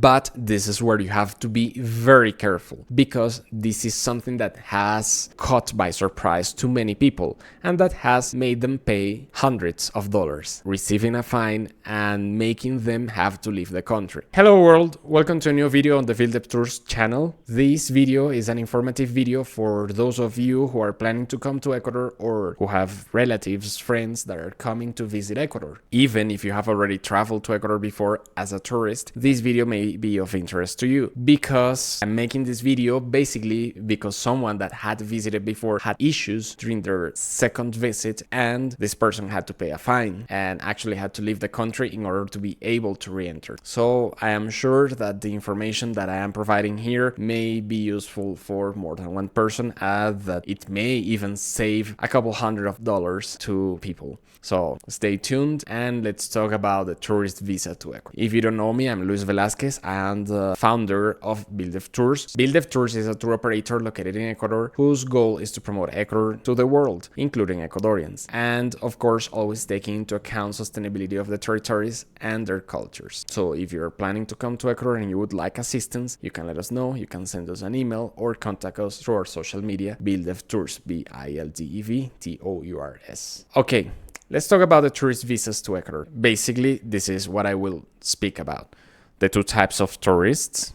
But this is where you have to be very careful, because this is something that has caught by surprise to many people and that has made them pay hundreds of dollars, receiving a fine and making them have to leave the country. Hello world, welcome to a new video on the Field Trip Tours channel. This video is an informative video for those of you who are planning to come to Ecuador or who have relatives, friends that are coming to visit Ecuador. Even if you have already traveled to Ecuador before as a tourist, this video may be of interest to you, because I'm making this video basically because someone that had visited before had issues during their second visit, and this person had to pay a fine and actually had to leave the country in order to be able to re-enter. So I am sure that the information that I am providing here may be useful for more than one person, as that it may even save a couple $100 to people. So stay tuned and let's talk about the tourist visa to Ecuador. If you don't know me, I'm Luis Velasquez. I am the founder of Build Tours. Build Tours is a tour operator located in Ecuador whose goal is to promote Ecuador to the world, including Ecuadorians, and of course always taking into account sustainability of the territories and their cultures. So if you're planning to come to Ecuador and you would like assistance, you can let us know. You can send us an email or contact us through our social media, Build Tours, BILDEVTOURS. Okay. Let's talk about the tourist visas to Ecuador. Basically, this is what I will speak about. The two types of tourists,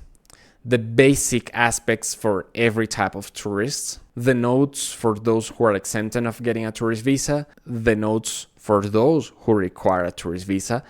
the basic aspects for every type of tourists, the notes for those who are exempted of getting a tourist visa, the notes for those who require a tourist visa,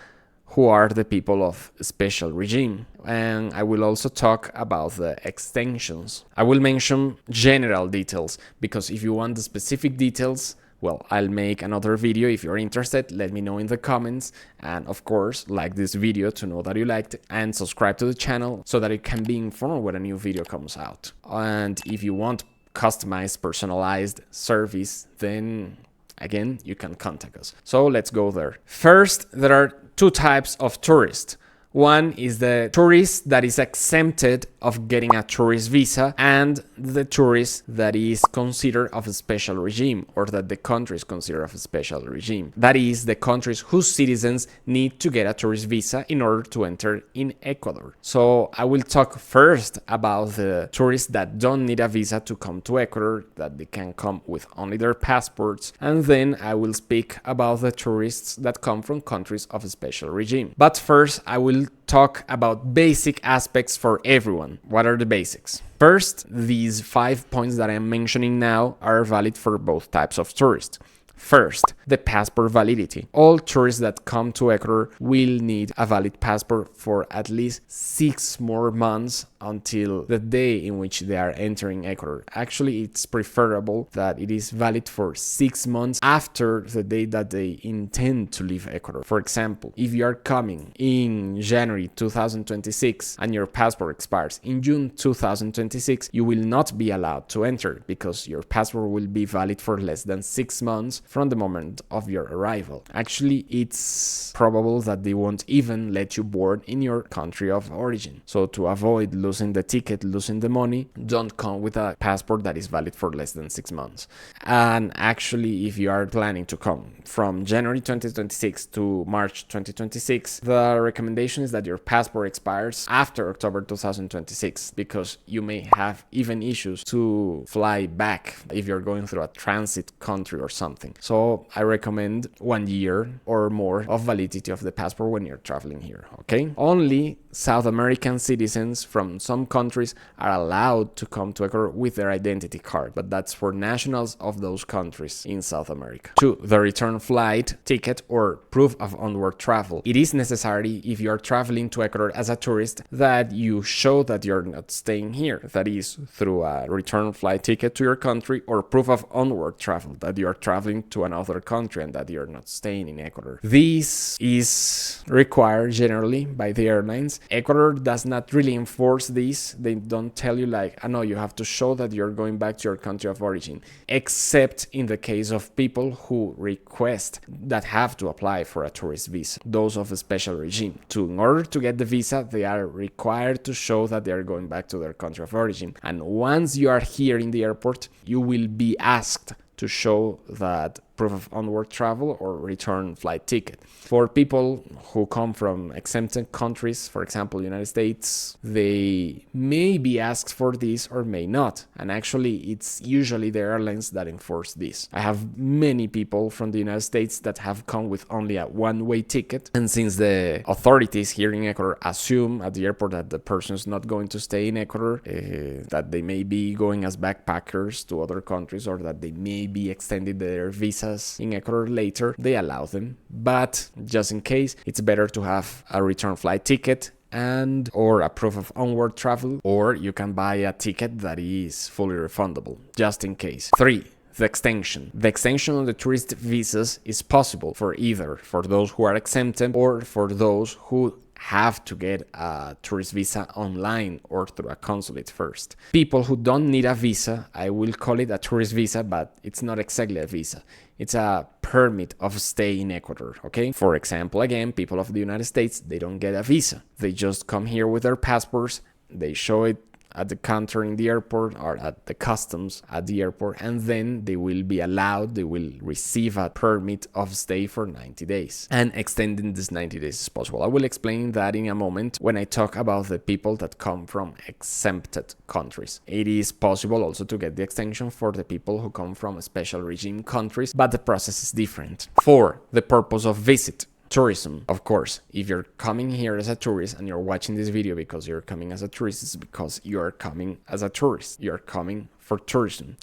who are the people of special regime. And I will also talk about the extensions. I will mention general details, because if you want the specific details, well, I'll make another video. If you're interested, let me know in the comments. And of course, like this video to know that you liked it, and subscribe to the channel so that you can be informed when a new video comes out. And if you want customized, personalized service, then again, you can contact us. So let's go there. First, there are two types of tourists. One is the tourist that is exempted of getting a tourist visa, and the tourist that is considered of a special regime, or that the country is considered of a special regime. That is, the countries whose citizens need to get a tourist visa in order to enter in Ecuador. So I will talk first about the tourists that don't need a visa to come to Ecuador, that they can come with only their passports, and then I will speak about the tourists that come from countries of a special regime. But first, I will talk about basic aspects for everyone. What are the basics? First, these 5 points that I'm mentioning now are valid for both types of tourists. First, the passport validity. All tourists that come to Ecuador will need a valid passport for at least 6 more months until the day in which they are entering Ecuador. Actually, it's preferable that it is valid for 6 months after the day that they intend to leave Ecuador. For example, if you are coming in January 2026 and your passport expires in June 2026, you will not be allowed to enter, because your passport will be valid for less than 6 months from the moment of your arrival. Actually, it's probable that they won't even let you board in your country of origin. So to avoid losing the ticket, losing the money, don't come with a passport that is valid for less than 6 months. And actually, if you are planning to come from January 2026 to March 2026, the recommendation is that your passport expires after October 2026, because you may have even issues to fly back if you're going through a transit country or something. So I recommend 1 year or more of validity of the passport when you're traveling here, okay? Only South American citizens from some countries are allowed to come to Ecuador with their identity card, but that's for nationals of those countries in South America. 2. The return flight ticket or proof of onward travel. It is necessary, if you are traveling to Ecuador as a tourist, that you show that you're not staying here. That is through a return flight ticket to your country, or proof of onward travel, that you are traveling to another country and that you're not staying in Ecuador. This is required generally by the airlines. Ecuador does not really enforce this. They don't tell you like, no, you have to show that you're going back to your country of origin, except in the case of people who request that have to apply for a tourist visa, those of a special regime. In order to get the visa, they are required to show that they are going back to their country of origin. And once you are here in the airport, you will be asked to show that proof of onward travel or return flight ticket. For people who come from exempted countries, for example, United States, they may be asked for this or may not. And actually, it's usually the airlines that enforce this. I have many people from the United States that have come with only a one-way ticket. And since the authorities here in Ecuador assume at the airport that the person is not going to stay in Ecuador, that they may be going as backpackers to other countries, or that they may be extending their visas in Ecuador later, they allow them. But just in case, it's better to have a return flight ticket and or a proof of onward travel, or you can buy a ticket that is fully refundable, just in case. 3. The extension. The extension of the tourist visas is possible for either for those who are exempted or for those who have to get a tourist visa online or through a consulate first. People who don't need a visa, I will call it a tourist visa, but it's not exactly a visa. It's a permit of stay in Ecuador, okay? For example, again, people of the United States, they don't get a visa. They just come here with their passports, they show it at the counter in the airport or at the customs at the airport, and then they will be allowed, they will receive a permit of stay for 90 days. And extending this 90 days is possible. I will explain that in a moment when I talk about the people that come from exempted countries. It is possible also to get the extension for the people who come from special regime countries, but the process is different. 4. The purpose of visit. Tourism, of course. If you're coming here as a tourist and you're watching this video because you're coming as a tourist, it's because you're coming as a tourist. You're coming for tourism.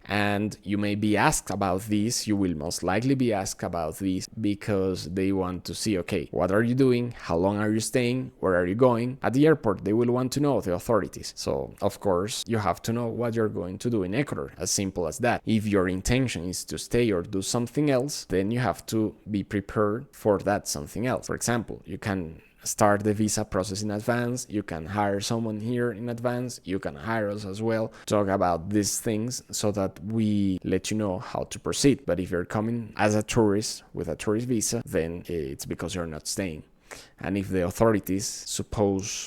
And you may be asked about this, you will most likely be asked about this because they want to see, okay, what are you doing? How long are you staying? Where are you going? At the airport, they will want to know, the authorities. So, of course, you have to know what you're going to do in Ecuador, as simple as that. If your intention is to stay or do something else, then you have to be prepared for that something else. For example, you can start the visa process in advance, you can hire someone here in advance, you can hire us as well, talk about these things so that we let you know how to proceed. But if you're coming as a tourist with a tourist visa, then it's because you're not staying. And if the authorities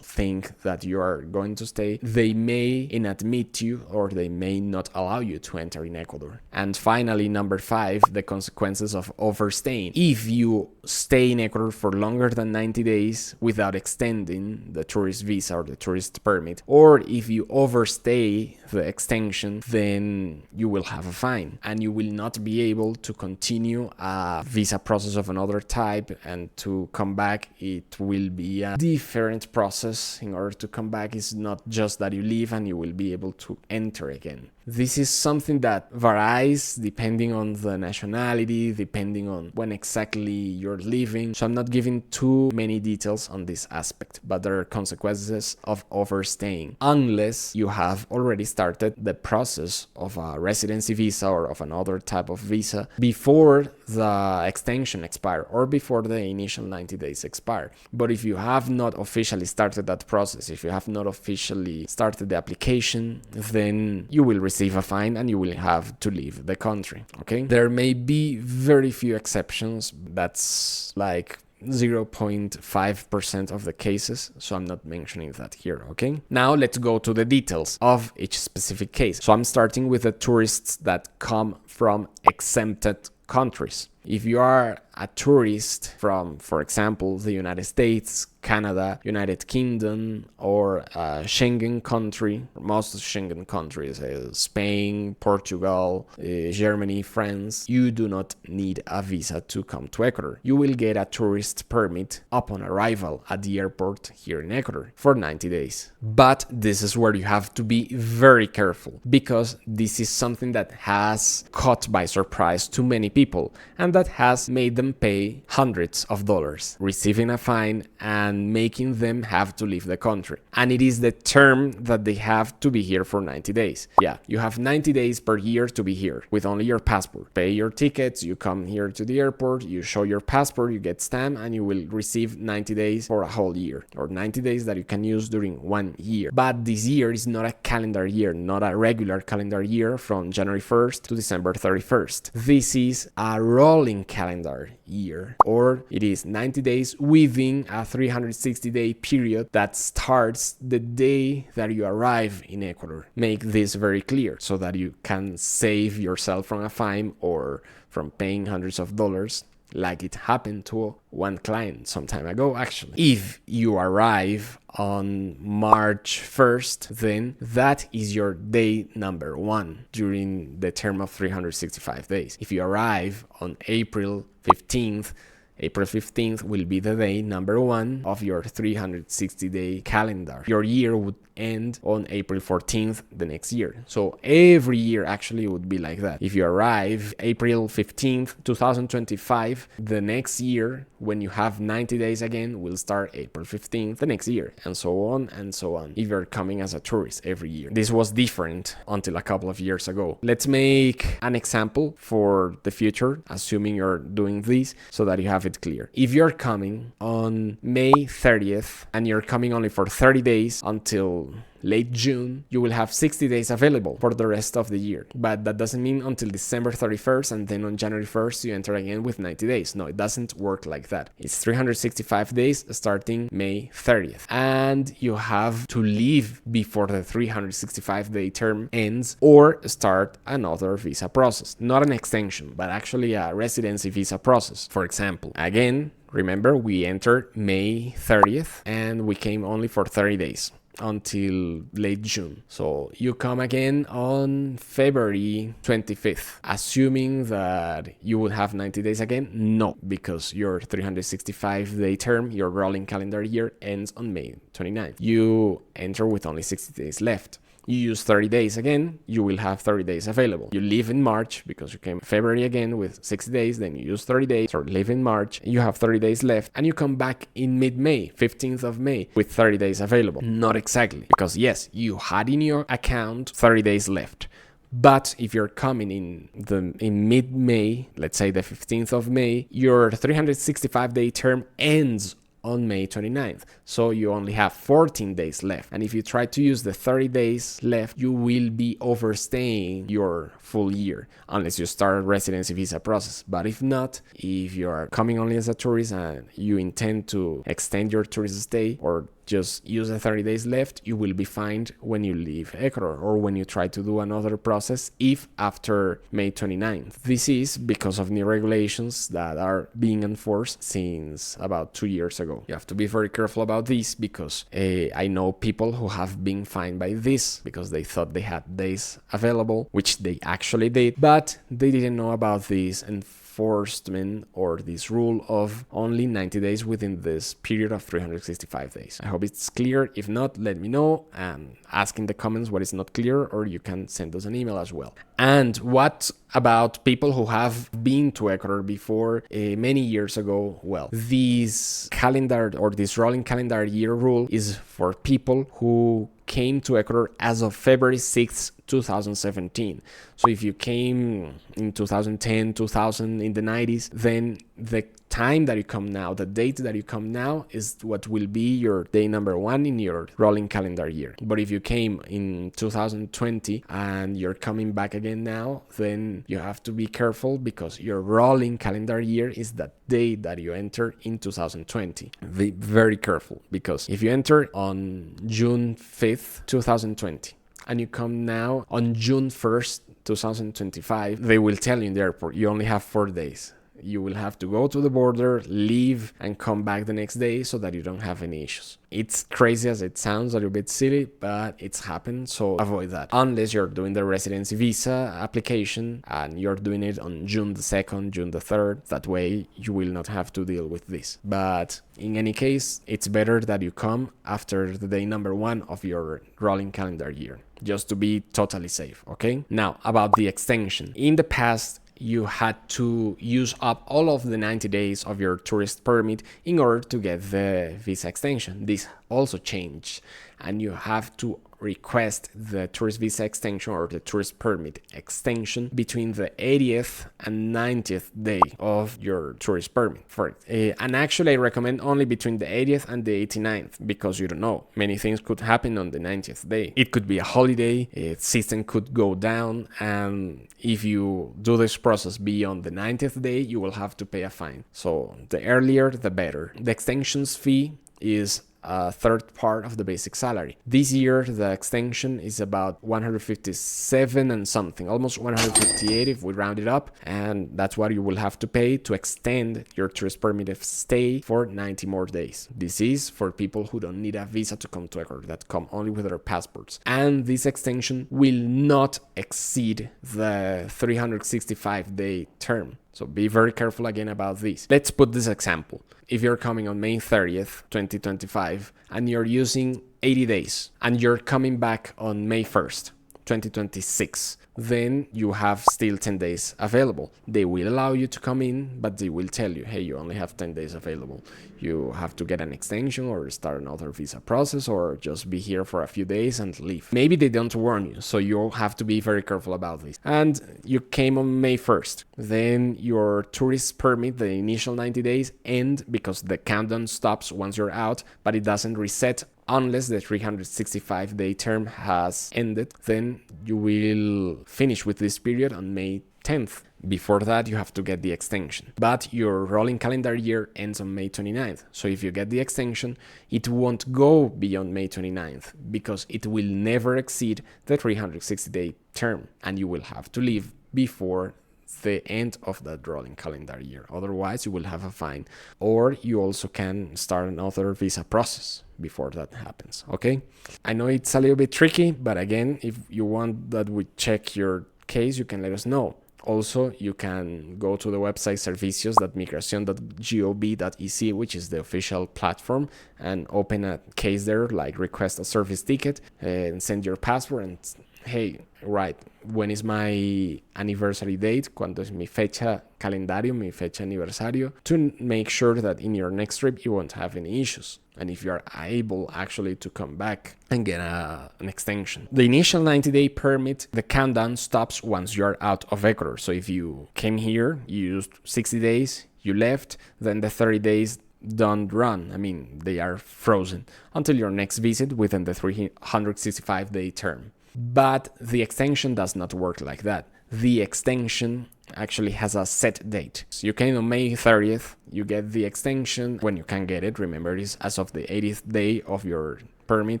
think that you are going to stay, they may inadmit you or they may not allow you to enter in Ecuador. And finally, number 5, the consequences of overstaying. If you stay in Ecuador for longer than 90 days without extending the tourist visa or the tourist permit, or if you overstay the extension, then you will have a fine and you will not be able to continue a visa process of another type. And to come back, it will be a different process. In order to come back, it's not just that you leave and you will be able to enter again. This is something that varies depending on the nationality, depending on when exactly you're leaving. So I'm not giving too many details on this aspect, but there are consequences of overstaying unless you have already started the process of a residency visa or of another type of visa before the extension expire or before the initial 90 days expire. But if you have not officially started that process, if you have not officially started the application, then you will receive a fine and you will have to leave the country. Okay, there may be very few exceptions. That's like 0.5% of the cases, so I'm not mentioning that here. Okay, now let's go to the details of each specific case. So I'm starting with the tourists that come from exempted countries. If you are a tourist from, for example, the United States, Canada, United Kingdom, or a Schengen country, most Schengen countries, Spain, Portugal, Germany, France, you do not need a visa to come to Ecuador. You will get a tourist permit upon arrival at the airport here in Ecuador for 90 days. But this is where you have to be very careful, because this is something that has caught by surprise to many people, and that has made them pay hundreds of dollars, receiving a fine and making them have to leave the country. And it is the term that they have to be here for 90 days. Yeah, you have 90 days per year to be here with only your passport. Pay your tickets, you come here to the airport, you show your passport, you get stamped, and you will receive 90 days for a whole year, or 90 days that you can use during 1 year. But this year is not a calendar year, not a regular calendar year from January 1st to December 31st. This is a rolling rolling calendar year, or it is 90 days within a 360-day period that starts the day that you arrive in Ecuador. Make this very clear so that you can save yourself from a fine or from paying hundreds of dollars, like it happened to one client some time ago, actually. If you arrive on March 1st, then that is your day number 1 during the term of 365 days. If you arrive on April 15th, April 15th will be the day number 1 of your 360-day calendar. Your year would end on April 14th the next year. So every year actually would be like that. If you arrive April 15th, 2025, the next year, when you have 90 days again, will start April 15th the next year, and so on and so on, if you're coming as a tourist every year. This was different until a couple of years ago. Let's make an example for the future, assuming you're doing this, so that you have it clear. If you're coming on May 30th and you're coming only for 30 days until late June, you will have 60 days available for the rest of the year. But that doesn't mean until December 31st and then on January 1st you enter again with 90 days. No, it doesn't work like that. It's 365 days starting May 30th. And you have to leave before the 365-day term ends or start another visa process. Not an extension, but actually a residency visa process. For example, again, remember we entered May 30th and we came only for 30 days. Until late June. So you come again on February 25th, assuming that you would have 90 days again? No, because your 365-day term, your rolling calendar year, ends on May 29th. You enter with only 60 days left. You use 30 days again, you will have 30 days available. You leave in March because you came February again with 60 days, then you use 30 days, or leave in March, you have 30 days left, and you come back in mid-May, 15th of May, with 30 days available. Not exactly, because yes, you had in your account 30 days left. But if you're coming in mid-May, let's say the 15th of May, your 365-day term ends on May 29th. So you only have 14 days left. And if you try to use the 30 days left, you will be overstaying your full year unless you start a residency visa process. But if not, if you are coming only as a tourist and you intend to extend your tourist stay or just use the 30 days left, you will be fined when you leave Ecuador or when you try to do another process if after May 29th. This is because of new regulations that are being enforced since about 2 years ago. You have to be very careful about this because I know people who have been fined by this because they thought they had days available, which they actually did, but they didn't know about this enforcement or this rule of only 90 days within this period of 365 days. I hope it's clear. If not, let me know and ask in the comments what is not clear, or you can send us an email as well. And what about people who have been to Ecuador before many years ago? Well, this calendar or this rolling calendar year rule is for people who came to Ecuador as of February 6th, 2017. So if you came in 2010, 2000, in the 90s, then the time that you come now, the date that you come now is what will be your day number 1 in your rolling calendar year. But if you came in 2020 and you're coming back again now, then you have to be careful because your rolling calendar year is that day that you enter in 2020. Be very careful because if you enter on June 5th, 2020, and you come now on June 1st, 2025, they will tell you in the airport, you only have 4 days. You will have to go to the border, leave, and come back the next day so that you don't have any issues. It's crazy as it sounds, a little bit silly, but it's happened, so avoid that. Unless you're doing the residency visa application and you're doing it on June the 2nd, June the 3rd, that way you will not have to deal with this. But in any case, it's better that you come after the day number 1 of your rolling calendar year, just to be totally safe, okay? Now, about the extension. In the past, you had to use up all of the 90 days of your tourist permit in order to get the visa extension. This also changed, and you have to request the tourist visa extension or the tourist permit extension between the 80th and 90th day of your tourist permit. And actually, I recommend only between the 80th and the 89th, because you don't know, many things could happen on the 90th day. It could be a holiday, its system could go down, and if you do this process beyond the 90th day, you will have to pay a fine. So the earlier, the better. The extensions fee is a third part of the basic salary. This year, the extension is about 157 and something, almost 158 if we round it up, and that's what you will have to pay to extend your tourist permit of stay for 90 more days. This is for people who don't need a visa to come to Ecuador, that come only with their passports. And this extension will not exceed the 365-day term. So be very careful again about this. Let's put this example. If you're coming on May 30th, 2025, and you're using 80 days, and you're coming back on May 1st, 2026, then you have still 10 days available. They will allow you to come in, but they will tell you, hey, you only have 10 days available. You have to get an extension or start another visa process or just be here for a few days and leave. Maybe they don't warn you, so you'll have to be very careful about this. And you came on May 1st. Then your tourist permit, the initial 90 days, end because the countdown stops once you're out, but it doesn't reset unless the 365-day term has ended. Then you will finish with this period on May 10th. Before that, you have to get the extension. But your rolling calendar year ends on May 29th. So if you get the extension, it won't go beyond May 29th because it will never exceed the 360-day term, and you will have to leave before the end of that rolling calendar year. Otherwise, you will have a fine. Or you also can start another visa process before that happens, okay? I know it's a little bit tricky, but again, if you want that we check your case, you can let us know. Also, you can go to the website servicios.migracion.gov.ec, which is the official platform, and open a case there, like request a service ticket and send your passport and hey, right, when is my anniversary date? ¿Cuándo es mi fecha calendario, mi fecha aniversario? To make sure that in your next trip you won't have any issues. And if you're able actually to come back and get an extension. The initial 90-day permit, the countdown stops once you're out of Ecuador. So if you came here, you used 60 days, you left, then the 30 days don't run. I mean, they are frozen until your next visit within the 365-day term. But the extension does not work like that. The extension actually has a set date. So you came on May 30th, you get the extension when you can get it. Remember, it is as of the 80th day of your permit,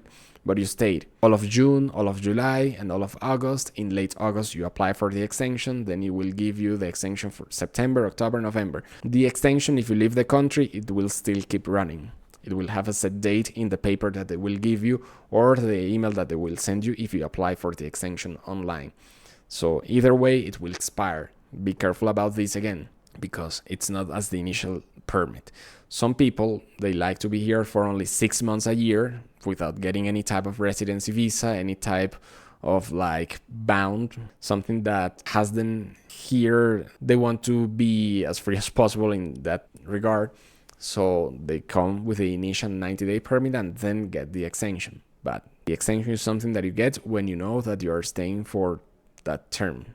but you stayed all of June, all of July, and all of August. In late August, you apply for the extension, then it will give you the extension for September, October, November. The extension, if you leave the country, it will still keep running. It will have a set date in the paper that they will give you or the email that they will send you if you apply for the extension online. So either way, it will expire. Be careful about this again, because it's not as the initial permit. Some people, they like to be here for only 6 months a year without getting any type of residency visa, any type of like bound, something that has them here. They want to be as free as possible in that regard. So they come with the initial 90-day permit and then get the extension. But the extension is something that you get when you know that you are staying for that term.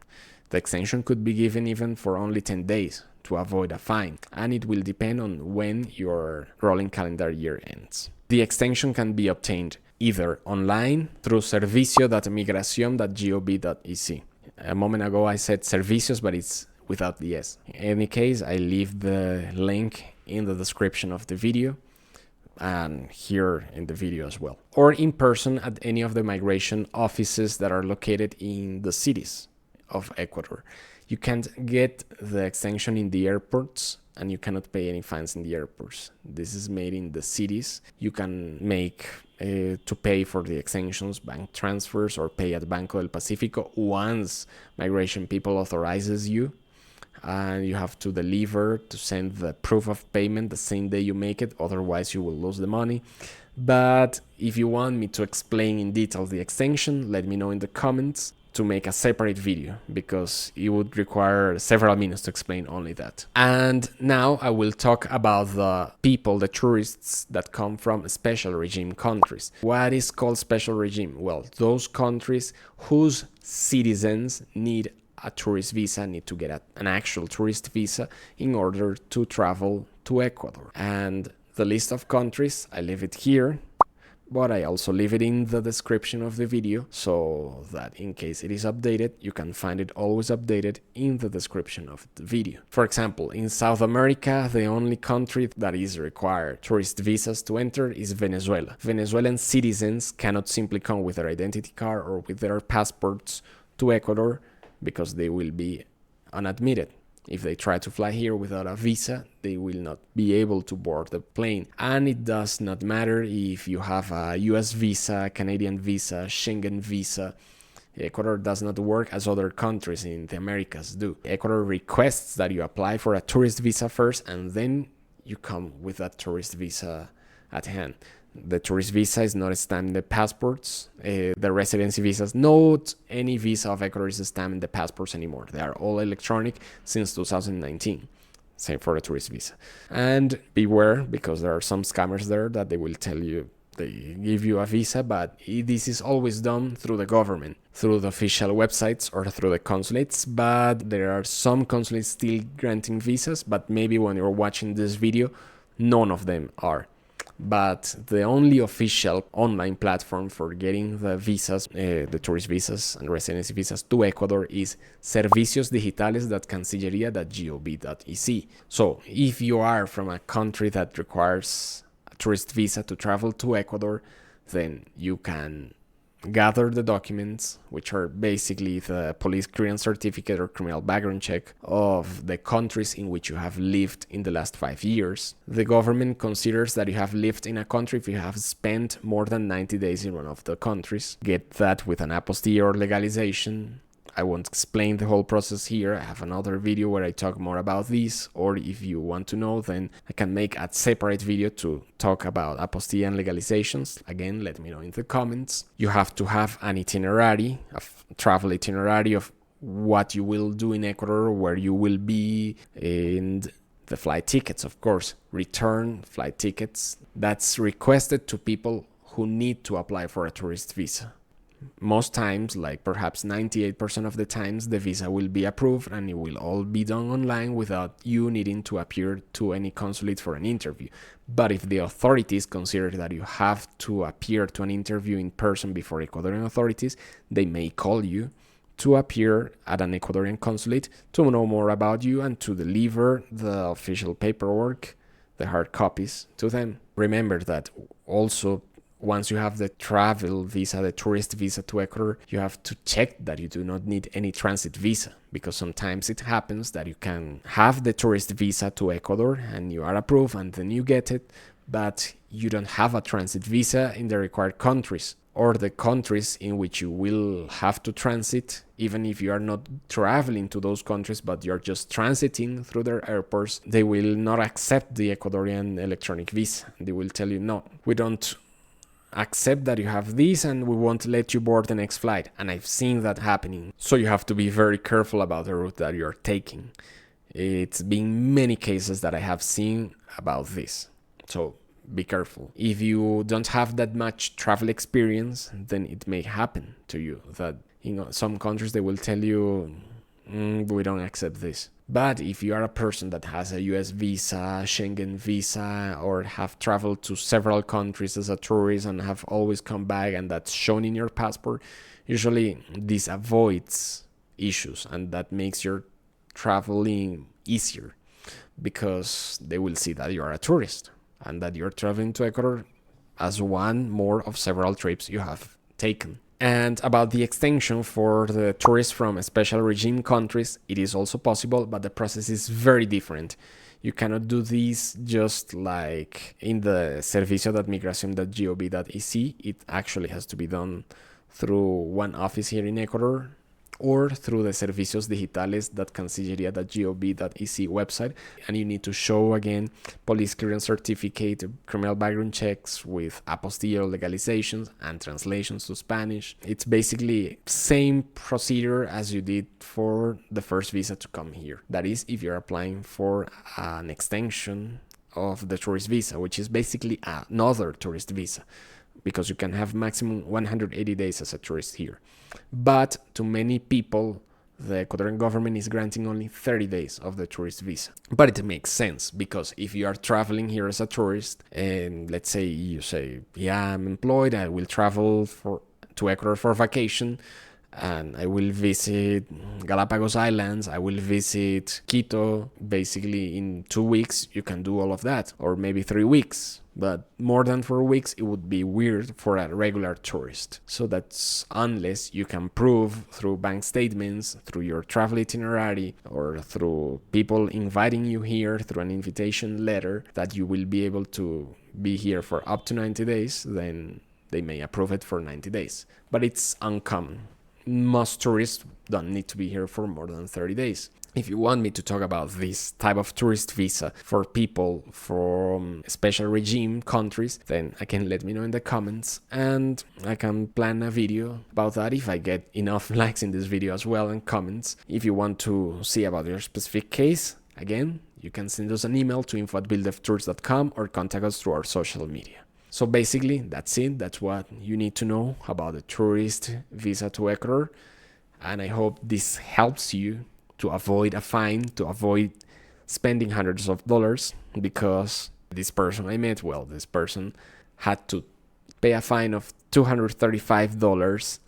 The extension could be given even for only 10 days to avoid a fine, and it will depend on when your rolling calendar year ends. The extension can be obtained either online through servicio.migracion.gov.ec. A moment ago I said servicios, but it's without the S. In any case, I leave the link in the description of the video and here in the video as well. Or in person at any of the migration offices that are located in the cities of Ecuador. You can't get the extension in the airports and you cannot pay any fines in the airports. This is made in the cities. You can make to pay for the extensions, bank transfers, or pay at Banco del Pacifico once migration people authorizes you. And you have to deliver, to send the proof of payment the same day you make it, otherwise you will lose the money. But if you want me to explain in detail the extension, let me know in the comments. to make a separate video because it would require several minutes to explain only that. And now I will talk about the people, the tourists that come from special regime countries. What is called special regime? Well, those countries whose citizens need a tourist visa, need to get an actual tourist visa in order to travel to Ecuador. And the list of countries, I leave it here, but I also leave it in the description of the video so that in case it is updated, you can find it always updated in the description of the video. For example, in South America, the only country that is required tourist visas to enter is Venezuela. Venezuelan citizens cannot simply come with their identity card or with their passports to Ecuador because they will be unadmitted. If they try to fly here without a visa, they will not be able to board the plane. And it does not matter if you have a US visa, Canadian visa, Schengen visa. Ecuador does not work as other countries in the Americas do. Ecuador requests that you apply for a tourist visa first, and then you come with that tourist visa at hand. The tourist visa is not stamped in the passports. The residency visas, not any visa of Ecuador is stamped in the passports anymore. They are all electronic since 2019. Same for the tourist visa. And beware, because there are some scammers there that they will tell you they give you a visa, but this is always done through the government, through the official websites or through the consulates. But there are some consulates still granting visas, but maybe when you're watching this video, none of them are. But the only official online platform for getting the visas, the tourist visas and residency visas to Ecuador is serviciosdigitales.cancilleria.gov.ec. So if you are from a country that requires a tourist visa to travel to Ecuador, then you can gather the documents, which are basically the police clearance certificate or criminal background check of the countries in which you have lived in the last 5 years. The government considers that you have lived in a country if you have spent more than 90 days in one of the countries. Get that with an apostille or legalization. I won't explain the whole process here. I have another video where I talk more about this, or if you want to know, then I can make a separate video to talk about apostille and legalizations. Again, let me know in the comments. You have to have an itinerary, a travel itinerary of what you will do in Ecuador, where you will be, and the flight tickets, of course, return flight tickets. That's requested to people who need to apply for a tourist visa. Most times, like perhaps 98% of the times, the visa will be approved and it will all be done online without you needing to appear to any consulate for an interview. But if the authorities consider that you have to appear to an interview in person before Ecuadorian authorities, they may call you to appear at an Ecuadorian consulate to know more about you and to deliver the official paperwork, the hard copies, to them. Remember that also, once you have the travel visa, the tourist visa to Ecuador, you have to check that you do not need any transit visa, because sometimes it happens that you can have the tourist visa to Ecuador and you are approved and then you get it, but you don't have a transit visa in the required countries, or the countries in which you will have to transit, even if you are not traveling to those countries, but you're just transiting through their airports, they will not accept the Ecuadorian electronic visa. They will tell you, no, we don't accept that you have this and we won't let you board the next flight. And I've seen that happening. So you have to be very careful about the route that you're taking. It's been many cases that I have seen about this. So be careful. If you don't have that much travel experience, then it may happen to you that, some countries they will tell you, we don't accept this. But if you are a person that has a US visa, Schengen visa, or have traveled to several countries as a tourist and have always come back and that's shown in your passport, usually this avoids issues and that makes your traveling easier, because they will see that you are a tourist and that you're traveling to Ecuador as one more of several trips you have taken. And about the extension for the tourists from special regime countries, it is also possible, but the process is very different. You cannot do this just like in the servicio.migracion.gov.ec. It actually has to be done through one office here in Ecuador, or through the serviciosdigitales.cancilleria.gov.ec website, and you need to show again police clearance certificate, criminal background checks with apostille legalizations and translations to Spanish. It's basically same procedure as you did for the first visa to come here. That is, if you're applying for an extension of the tourist visa, which is basically another tourist visa, because you can have maximum 180 days as a tourist here. But to many people, the Ecuadorian government is granting only 30 days of the tourist visa. But it makes sense, because if you are traveling here as a tourist, and let's say you say, yeah, I'm employed, I will travel to Ecuador for vacation, and I will visit Galapagos Islands, I will visit Quito. Basically in 2 weeks you can do all of that, or maybe 3 weeks. But more than 4 weeks, it would be weird for a regular tourist. So that's unless you can prove through bank statements, through your travel itinerary, or through people inviting you here through an invitation letter that you will be able to be here for up to 90 days, then they may approve it for 90 days. But it's uncommon. Most tourists don't need to be here for more than 30 days. If you want me to talk about this type of tourist visa for people from special regime countries, then I can let me know in the comments, and I can plan a video about that if I get enough likes in this video as well and comments. If you want to see about your specific case, again, you can send us an email to info@buildevtours.com or contact us through our social media. So basically, that's it. That's what you need to know about the tourist visa to Ecuador. And I hope this helps you to avoid a fine, to avoid spending hundreds of dollars, because this person I met, well, this person had to pay a fine of $235,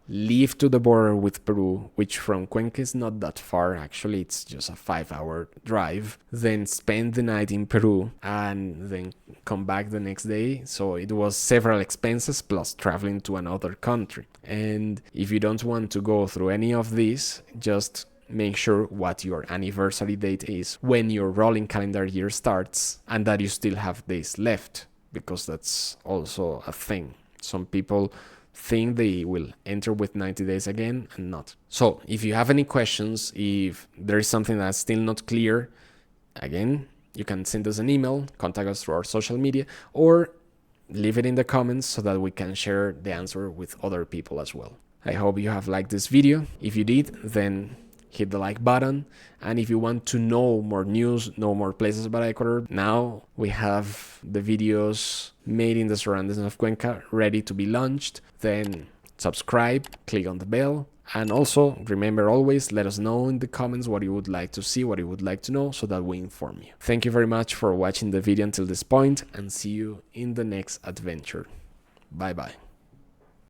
leave to the border with Peru, which from Cuenca is not that far, actually, it's just a 5-hour drive, then spend the night in Peru, and then come back the next day. So it was several expenses plus traveling to another country. And if you don't want to go through any of this, just make sure what your anniversary date is when your rolling calendar year starts, and that you still have days left, because that's also a thing. Some people think they will enter with 90 days again and not. So if you have any questions, if there is something that's still not clear, again, you can send us an email, contact us through our social media, or leave it in the comments so that we can share the answer with other people as well. I hope you have liked this video. If you did, then hit the like button. And if you want to know more news, know more places about Ecuador, now we have the videos made in the surroundings of Cuenca ready to be launched. Then subscribe, click on the bell, and also remember, always let us know in the comments what you would like to see, what you would like to know, so that we inform you. Thank you very much for watching the video until this point, and see you in the next adventure. Bye bye.